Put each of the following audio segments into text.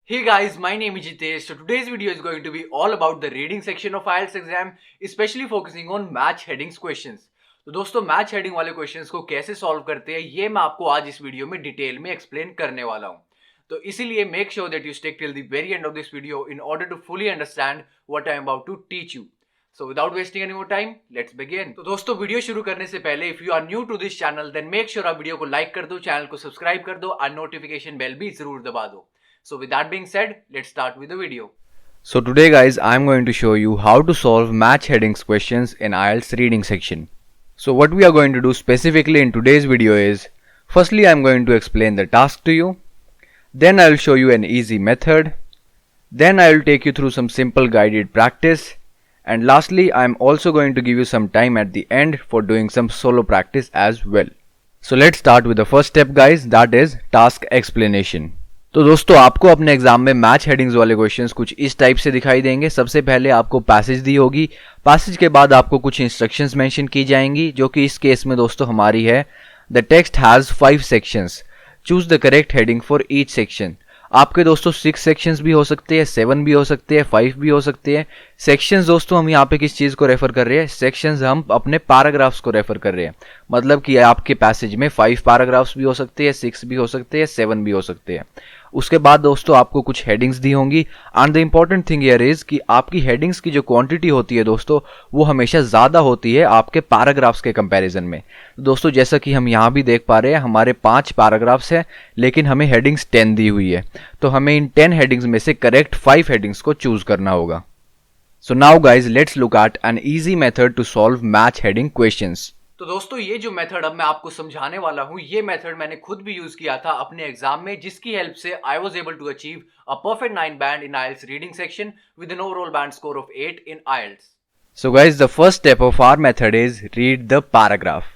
Hey guys, my name is Jitesh. So today's video is going to be all about the reading section of IELTS exam, especially focusing on match headings questions. तो दोस्तों match heading वाले questions को कैसे solve करते हैं ये मैं आपको आज इस वीडियो में डिटेल में एक्सप्लेन करने वाला हूं। तो इसीलिए make sure that you stick till the very end of this video in order to fully understand what I am about to teach you. So without wasting any more time let's begin. तो दोस्तों video शुरू करने से पहले if you are new to this channel then make sure आप video को like कर दो, चैनल को सब्सक्राइब कर दो और नोटिफिकेशन बेल भी जरूर दबा दो। So with that being said, let's start with the video. So today guys, I am going to show you how to solve match headings questions in IELTS reading section. So what we are going to do specifically in today's video is, firstly I am going to explain the task to you, then I will show you an easy method, then I will take you through some simple guided practice, and lastly I am also going to give you some time at the end for doing some solo practice as well. So let's start with the first step guys, that is task explanation. तो दोस्तों आपको अपने exam में match headings वाले questions कुछ इस type से दिखाई देंगे। सबसे पहले आपको पैसेज दी होगी, पैसेज के बाद आपको कुछ इंस्ट्रक्शंस मेंशन की जाएंगी, जो कि इस केस में दोस्तों हमारी है the text has 5 sections, choose the correct heading for each section. आपके दोस्तों 6 सेक्शंस भी हो सकते हैं, 7 भी हो सकते हैं, 5 भी हो सकते हैं। सेक्शंस दोस्तों हम यहाँ पे किस चीज़ को रेफर कर रहे हैं, सेक्शंस हम अपने पैराग्राफ्स को रेफर कर रहे हैं। मतलब कि आपके पैसेज में 5 पैराग्राफ्स भी हो सकते हैं, 6 भी हो सकते हैं, 7 भी हो सकते हैं। उसके बाद दोस्तों आपको कुछ हेडिंग्स दी होंगी and the important thing here is कि आपकी हेडिंग्स की जो क्वांटिटी होती है दोस्तों वो हमेशा ज़्यादा होती है आपके पैराग्राफ्स के कंपैरिजन में। दोस्तों जैसा कि हम यहाँ भी देख पा रहे हैं हमारे 5 पैराग्राफ्स हैं लेकिन हमें हेडिंग्स 10 दी हुई है, तो हमें इन 10 हेडिंग्स में से करेक्ट 5 हेडिंग्स को चूज करना होगा। So now guys let's look at an easy method to solve match heading questions. तो दोस्तों ये जो मेथड अब मैं आपको समझाने वाला हूं ये मेथड मैंने खुद भी यूज किया था अपने एग्जाम में, जिसकी हेल्प से I was able to achieve a perfect 9 band in IELTS reading section with an overall band score of 8 in IELTS। So guys the first step of our method is read the paragraph.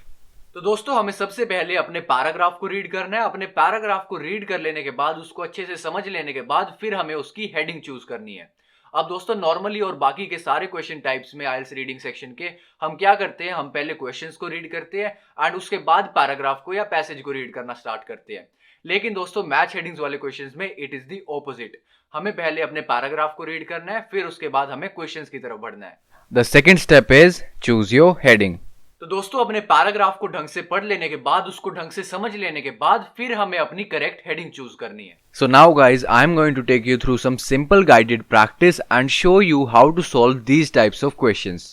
तो दोस्तों हमें सबसे पहले अपने paragraph को read करना है। अपने पैराग्राफ को रीड कर लेने के बाद उसको अच्छे से समझ लेने के बाद फिर हमें उसकी हेडिंग चूज करनी है। अब दोस्तों नॉर्मली और बाकी के सारे क्वेश्चन टाइप्स में IELTS रीडिंग सेक्शन के हम क्या करते हैं, हम पहले क्वेश्चंस को रीड करते हैं एंड उसके बाद पैराग्राफ को या पैसेज को रीड करना स्टार्ट करते हैं। लेकिन दोस्तों मैच हेडिंग्स वाले क्वेश्चंस में इट इज द ऑपोजिट। हमें पहले अपने पैराग्राफ को रीड करना है, फिर उसके बाद हमें क्वेश्चंस की तरफ बढ़ना है। The second step is choose your heading. तो दोस्तों अपने पैराग्राफ को ढंग से पढ़ लेने के बाद उसको ढंग से समझ लेने के बाद फिर हमें अपनी करेक्ट हेडिंग चूज करनी है। So now guys, I am going to take you through some simple guided practice and show you how to solve these types of questions.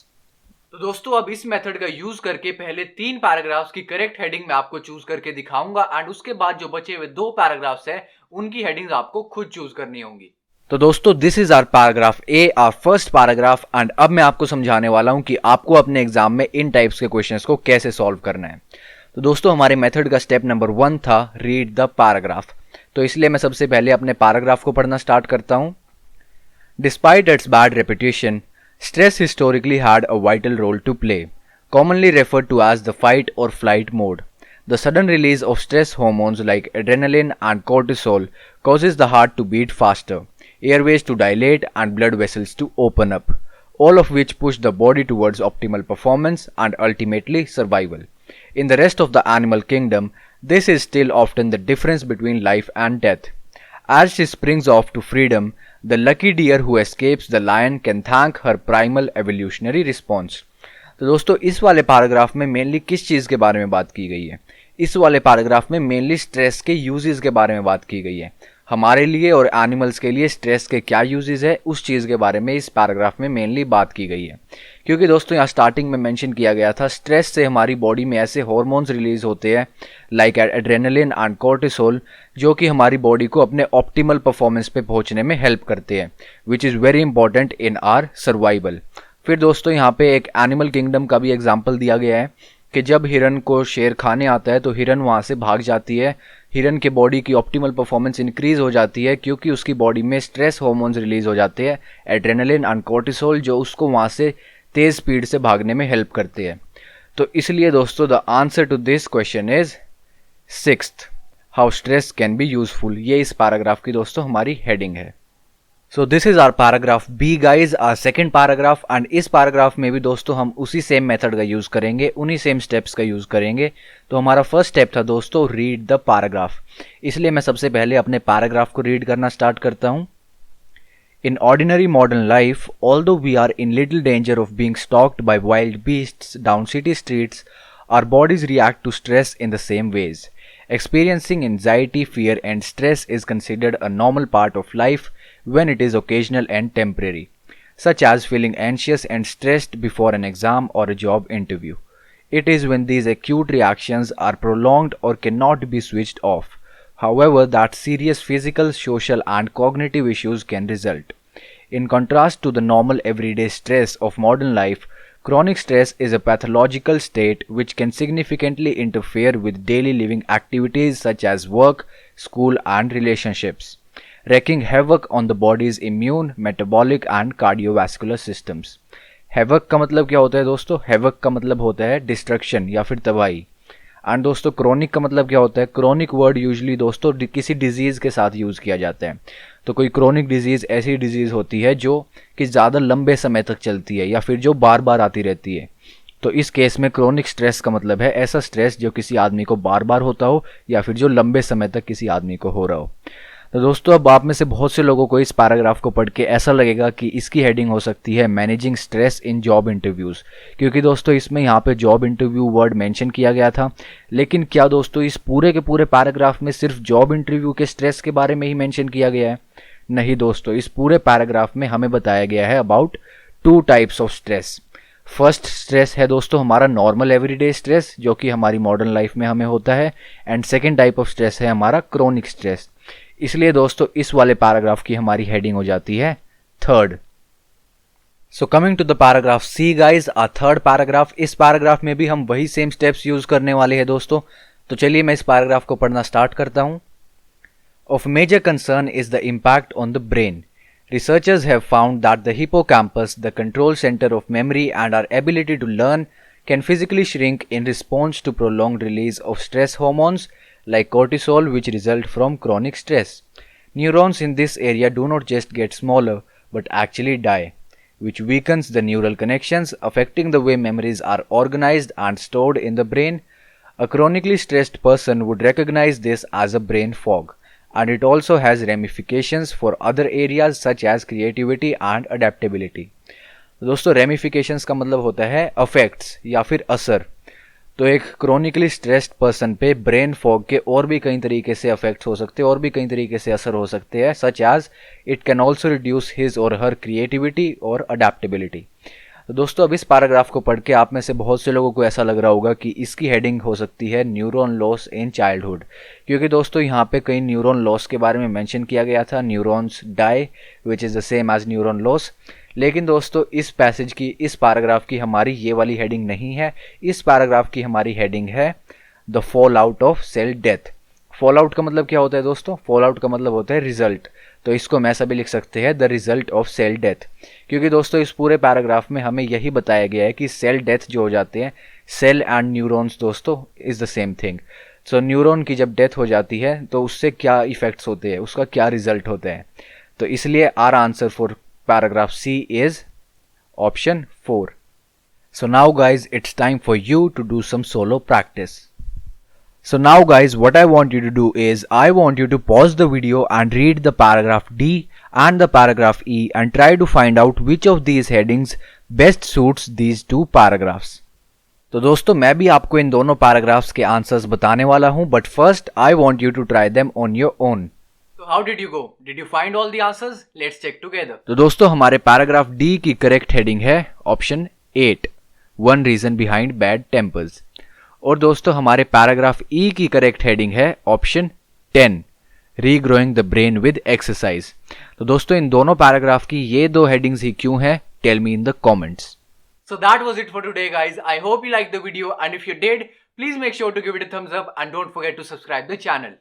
तो दोस्तों अब इस मेथड का यूज करके पहले 3 पैराग्राफ्स की करेक्ट हेडिंग मैं आपको चूज करके दिखाऊंगा एंड उसके बाद जो बचे हुए 2 पैराग्राफ्स हैं उनकी हेडिंग्स आपको खुद चूज करनी होंगी। तो दोस्तों this is our paragraph A, our first paragraph, and अब मैं आपको समझाने वाला हूं कि आपको अपने एग्जाम में इन टाइप्स के क्वेश्चंस को कैसे सॉल्व करना है। तो दोस्तों हमारे मेथड का स्टेप नंबर 1 था रीड द पैराग्राफ, तो इसलिए मैं सबसे पहले अपने पैराग्राफ को पढ़ना स्टार्ट करता हूं। Despite its bad reputation, stress historically had a vital role to play, commonly referred to as the fight or flight mode. The sudden release of stress hormones like adrenaline and cortisol causes the heart to beat faster, airways to dilate and blood vessels to open up, all of which push the body towards optimal performance and ultimately survival. In the rest of the animal kingdom, this is still often the difference between life and death. As she springs off to freedom, the lucky deer who escapes the lion can thank her primal evolutionary response. तो दोस्तों इस वाले paragraph में mainly किस चीज़ के बारे में बात की गई है? इस वाले पैराग्राफ में मेनली स्ट्रेस के यूजेस के बारे में बात की गई है। हमारे लिए और एनिमल्स के लिए स्ट्रेस के क्या यूजेस है उस चीज़ के बारे में इस पैराग्राफ में मेनली बात की गई है। क्योंकि दोस्तों यहाँ स्टार्टिंग में मेंशन किया गया था स्ट्रेस से हमारी बॉडी में ऐसे हार्मोन्स रिलीज होते हैं लाइक एड्रेनलिन एंड कोर्टिसोल, जो कि हमारी बॉडी को अपने ऑप्टिमल परफॉर्मेंस पे पहुँचने में हेल्प करते हैं, which is very important in are survival. फिर दोस्तों यहाँ पे एक एनिमल किंगडम का भी एग्जाम्पल दिया गया है कि जब हिरन को शेर खाने आता है तो हिरन वहाँ से भाग जाती है। हिरन के बॉडी की ऑप्टिमल परफॉर्मेंस इंक्रीज हो जाती है क्योंकि उसकी बॉडी में स्ट्रेस हार्मोन्स रिलीज हो जाते हैं, एड्रेनलिन एंड कोर्टिसोल, जो उसको वहाँ से तेज़ स्पीड से भागने में हेल्प करते हैं। तो इसलिए दोस्तों the answer to this question is 6th, how stress can be useful. ये इस पैराग्राफ की दोस्तों हमारी हेडिंग है। So this is our paragraph B guys, our second paragraph. And इस पैराग्राफ में भी दोस्तों हम उसी सेम मेथड का यूज करेंगे, उन्हीं सेम स्टेप्स का यूज करेंगे। तो हमारा फर्स्ट स्टेप था दोस्तों रीड द पैराग्राफ, इसलिए मैं सबसे पहले अपने पैराग्राफ को रीड करना स्टार्ट करता हूं। In ordinary modern life, although we are in little danger of being stalked by wild beasts down city streets, our bodies react to stress in the same ways. Experiencing anxiety, fear, and stress is considered a normal part of life when it is occasional and temporary, such as feeling anxious and stressed before an exam or a job interview. It is when these acute reactions are prolonged or cannot be switched off, however, that serious physical, social, and cognitive issues can result. In contrast to the normal everyday stress of modern life, chronic stress is a pathological state which can significantly interfere with daily living activities such as work, school, and relationships, wreaking havoc on the body's immune, metabolic, and cardiovascular systems. Havoc का मतलब क्या होता है दोस्तों? Havoc का मतलब होता है डिस्ट्रक्शन या फिर तबाही। एंड दोस्तों क्रोनिक का मतलब क्या होता है? क्रोनिक वर्ड यूजुअली दोस्तों किसी डिजीज़ के साथ यूज़ किया जाता है। तो कोई क्रोनिक डिजीज़ ऐसी डिजीज़ होती है जो कि ज़्यादा लंबे समय तक चलती है या फिर जो बार बार आती रहती है। तो इस केस में क्रोनिक स्ट्रेस का मतलब है ऐसा स्ट्रेस जो किसी आदमी को बार बार होता हो या फिर जो लंबे समय तक किसी आदमी को हो रहा हो। तो दोस्तों अब आप में से बहुत से लोगों को इस पैराग्राफ को पढ़ के ऐसा लगेगा कि इसकी हेडिंग हो सकती है managing stress in job interviews, क्योंकि दोस्तों इसमें यहाँ पे जॉब इंटरव्यू वर्ड मेंशन किया गया था। लेकिन क्या दोस्तों इस पूरे के पूरे पैराग्राफ में सिर्फ जॉब इंटरव्यू के स्ट्रेस के बारे में ही मेंशन किया गया है? नहीं दोस्तों, इस पूरे पैराग्राफ में हमें बताया गया है about 2 types of stress. First stress है दोस्तों हमारा नॉर्मल एवरीडे स्ट्रेस जो कि हमारी मॉडर्न लाइफ में हमें होता है, and second type of stress है हमारा क्रोनिक स्ट्रेस। इसलिए दोस्तों इस वाले पैराग्राफ की हमारी हेडिंग हो जाती है third. So coming to the paragraph C guys, our third paragraph. इस पैराग्राफ में भी हम वही सेम स्टेप्स यूज करने वाले हैं दोस्तों। तो चलिए मैं इस पैराग्राफ को पढ़ना स्टार्ट करता हूं। Of major concern is the impact on the brain. Researchers have found that the hippocampus, the control center of memory and our ability to learn, can physically shrink in response to prolonged release of stress hormones like cortisol, which result from chronic stress. Neurons in this area do not just get smaller but actually die, which weakens the neural connections, affecting the way memories are organized and stored in the brain. A chronically stressed person would recognize this as a brain fog, and it also has ramifications for other areas such as creativity and adaptability. दोस्तों ramifications का मतलब होता है affects या फिर असर। तो एक क्रोनिकली स्ट्रेस्ड पर्सन पे ब्रेन फॉग के और भी कई तरीके से अफेक्ट्स हो सकते हैं, और भी कई तरीके से असर हो सकते हैं, such as it can also reduce his और हर क्रिएटिविटी और अडेप्टेबिलिटी। तो दोस्तों अब इस पैराग्राफ को पढ़ के आप में से बहुत से लोगों को ऐसा लग रहा होगा कि इसकी हेडिंग हो सकती है न्यूरॉन लॉस इन चाइल्डहुड, क्योंकि दोस्तों यहाँ पे कई न्यूरॉन लॉस के बारे में मेंशन किया गया था, neurons die which is the same as neuron loss. लेकिन दोस्तों इस पैसेज की, इस पैराग्राफ की हमारी ये वाली हेडिंग नहीं है। इस पैराग्राफ की हमारी हेडिंग है the fall out of cell death. Fall out का मतलब क्या होता है दोस्तों? फॉल आउट का मतलब होता है रिजल्ट। तो इसको हम ऐसा भी लिख सकते हैं the result of cell death, क्योंकि दोस्तों इस पूरे पैराग्राफ में हमें यही बताया गया है कि सेल डेथ जो हो जाते हैं, सेल एंड न्यूरॉन्स दोस्तों is the same thing. So neuron की जब डेथ हो जाती है तो उससे क्या इफेक्ट्स होते हैं, उसका क्या रिजल्ट होते हैं। तो इसलिए our answer for paragraph C is option 4. So now guys, it's time for you to do some solo practice. So now guys, what I want you to do is I want you to pause the video and read the paragraph D and the paragraph E and try to find out which of these headings best suits these two paragraphs. तो दोस्तों मैं भी आपको इन दोनों paragraphs के answers बताने वाला हूं, but first I want you to try them on your own. So how did you go? Did you find all the answers? Let's check together. तो दोस्तों हमारे पैराग्राफ डी की करेक्ट हेडिंग है option 8, one reason behind bad tempers. और दोस्तों हमारे paragraph E की correct heading है option 10, regrowing the brain with exercise. तो दोस्तों इन दोनों पैराग्राफ की ये दो हेडिंग्स ही क्यों है, tell me in the comments. So that was it for today guys. I hope you liked the video, and if you did, please make sure to give it a thumbs up and don't forget to subscribe the channel.